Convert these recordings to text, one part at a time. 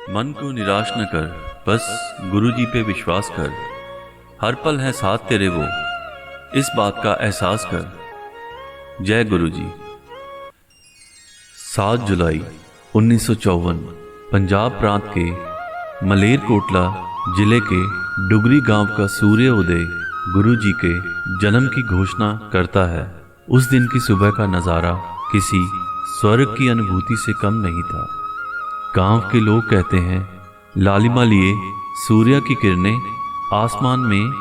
मन को निराश न कर, बस गुरुजी पे विश्वास कर। हर पल है साथ तेरे वो, इस बात का एहसास कर। जय गुरुजी। 7 जुलाई 1954 पंजाब प्रांत के मलेरकोटला जिले के डुगरी गांव का सूर्य उदय गुरुजी के जन्म की घोषणा करता है। उस दिन की सुबह का नज़ारा किसी स्वर्ग की अनुभूति से कम नहीं था। गांव के लोग कहते हैं, लालिमा लिए सूर्य की किरणें आसमान में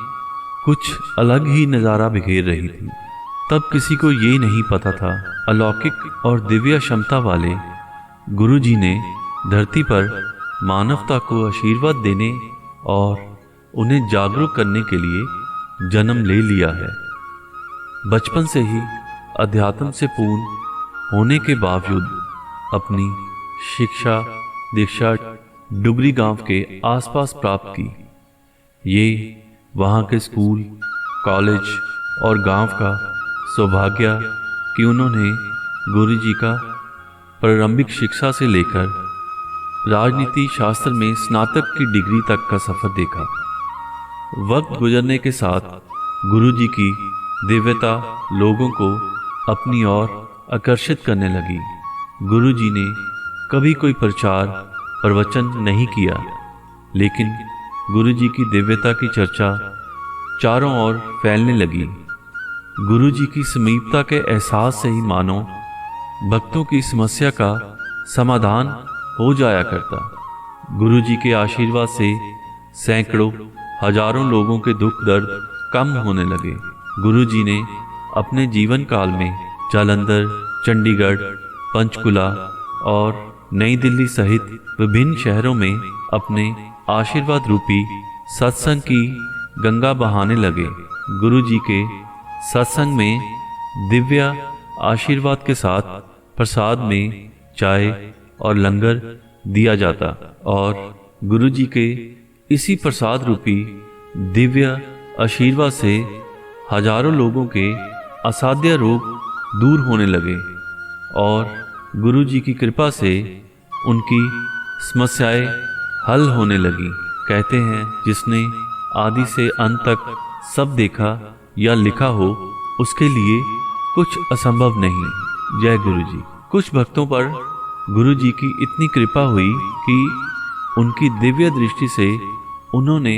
कुछ अलग ही नज़ारा बिखेर रही थी। तब किसी को ये नहीं पता था, अलौकिक और दिव्य क्षमता वाले गुरुजी ने धरती पर मानवता को आशीर्वाद देने और उन्हें जागरूक करने के लिए जन्म ले लिया है। बचपन से ही अध्यात्म से पूर्ण होने के बावजूद अपनी शिक्षा दीक्षा डुगरी गांव के आसपास प्राप्त की। ये वहाँ के स्कूल, कॉलेज और गांव का सौभाग्य कि उन्होंने गुरुजी का प्रारंभिक शिक्षा से लेकर राजनीति शास्त्र में स्नातक की डिग्री तक का सफर देखा। वक्त गुजरने के साथ गुरुजी की दिव्यता लोगों को अपनी ओर आकर्षित करने लगी। गुरुजी ने कभी कोई प्रचार प्रवचन नहीं किया, लेकिन गुरुजी की दिव्यता की चर्चा चारों ओर फैलने लगी। गुरुजी की समीपता के एहसास से ही मानो भक्तों की समस्या का समाधान हो जाया करता। गुरुजी के आशीर्वाद से सैकड़ों हजारों लोगों के दुख दर्द कम होने लगे। गुरुजी ने अपने जीवन काल में जालंधर, चंडीगढ़, पंचकुला और नई दिल्ली सहित विभिन्न शहरों में अपने आशीर्वाद रूपी सत्संग की गंगा बहाने लगे। गुरुजी के सत्संग में दिव्य आशीर्वाद के साथ प्रसाद में चाय और लंगर दिया जाता और गुरुजी के इसी प्रसाद रूपी दिव्य आशीर्वाद से हजारों लोगों के असाध्य रोग दूर होने लगे और गुरुजी की कृपा से उनकी समस्याएं हल होने लगी। कहते हैं, जिसने आदि से अंत तक सब देखा या लिखा हो, उसके लिए कुछ असंभव नहीं। जय गुरुजी। कुछ भक्तों पर गुरुजी की इतनी कृपा हुई कि उनकी दिव्य दृष्टि से उन्होंने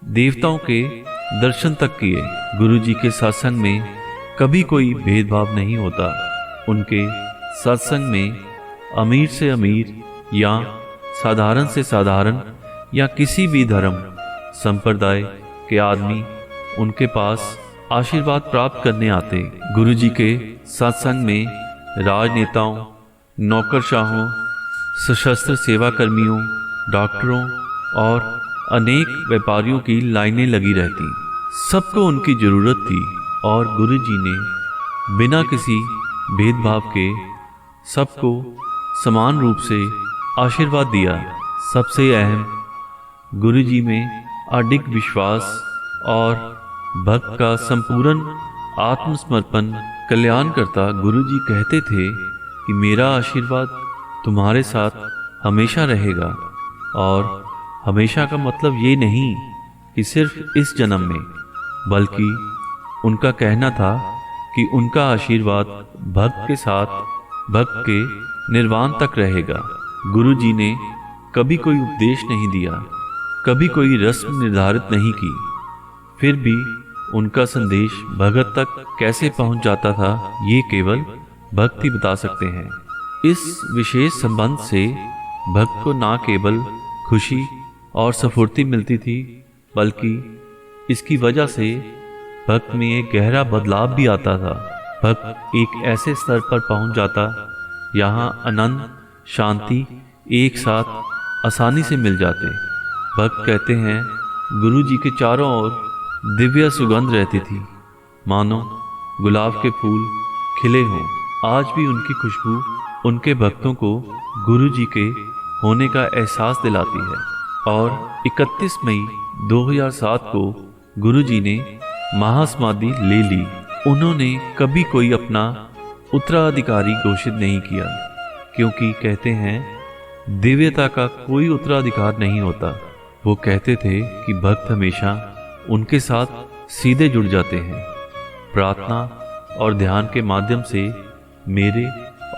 देवताओं के दर्शन तक किए। गुरुजी के सत्संग में कभी कोई भेदभाव नहीं होता। उनके सत्संग में अमीर से अमीर या साधारण से साधारण या किसी भी धर्म संप्रदाय के आदमी उनके पास आशीर्वाद प्राप्त करने आते। गुरुजी के सत्संग में राजनेताओं, नौकरशाहों, सशस्त्र सेवा कर्मियों, डॉक्टरों और अनेक व्यापारियों की लाइनें लगी रहती। सबको उनकी जरूरत थी और गुरुजी ने बिना किसी भेदभाव के सबको समान रूप से आशीर्वाद दिया। सबसे अहम, गुरुजी में अडिग विश्वास और भक्त का संपूर्ण आत्मसमर्पण। कल्याणकर्ता गुरुजी कहते थे कि मेरा आशीर्वाद तुम्हारे साथ हमेशा रहेगा। और हमेशा का मतलब ये नहीं कि सिर्फ इस जन्म में, बल्कि उनका कहना था कि उनका आशीर्वाद भक्त के साथ भक्त के निर्वाण तक रहेगा। गुरुजी ने कभी कोई उपदेश नहीं दिया, कभी कोई रस्म निर्धारित नहीं की। फिर भी उनका संदेश भगत तक कैसे पहुंच जाता था, ये केवल भक्त ही बता सकते हैं। इस विशेष संबंध से भक्त को ना केवल खुशी और स्फूर्ति मिलती थी, बल्कि इसकी वजह से भक्त में एक गहरा बदलाव भी आता था। भक्त एक ऐसे स्तर पर पहुंच जाता यहाँ आनंद शांति एक साथ आसानी से मिल जाते। भक्त कहते हैं, गुरुजी के चारों ओर दिव्य सुगंध रहती थी, मानो गुलाब के फूल खिले हों। आज भी उनकी खुशबू उनके भक्तों को गुरुजी के होने का एहसास दिलाती है। और 31 मई 2007 को गुरुजी ने महासमाधि ले ली। उन्होंने कभी कोई अपना उत्तराधिकारी घोषित नहीं किया, क्योंकि कहते हैं दिव्यता का कोई उत्तराधिकार नहीं होता। वो कहते थे कि भक्त हमेशा उनके साथ सीधे जुड़ जाते हैं। प्रार्थना और ध्यान के माध्यम से मेरे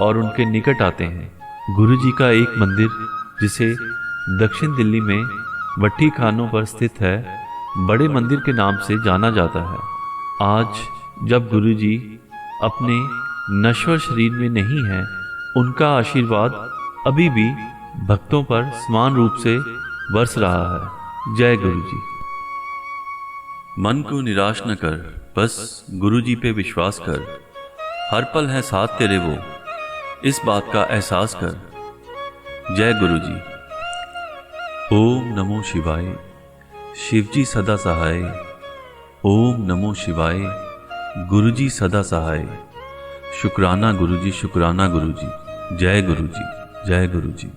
और उनके निकट आते हैं। गुरु जी का एक मंदिर, जिसे दक्षिण दिल्ली में वट्टी खानों पर स्थित है, बड़े मंदिर के नाम से जाना जाता है। आज जब गुरु जी अपने नश्वर शरीर में नहीं हैं, उनका आशीर्वाद अभी भी भक्तों पर समान रूप से बरस रहा है। जय गुरु जी। मन को निराश न कर, बस गुरु जी पे विश्वास कर। हर पल है साथ तेरे वो, इस बात का एहसास कर। जय गुरु जी। ओम नमो शिवाय। शिव जी सदा सहाय। ओम नमो शिवाय। गुरु जी सदा सहाय। शुक्राना गुरु जी, शुक्राना गुरु जी। जय गुरु जी, जय गुरु जी।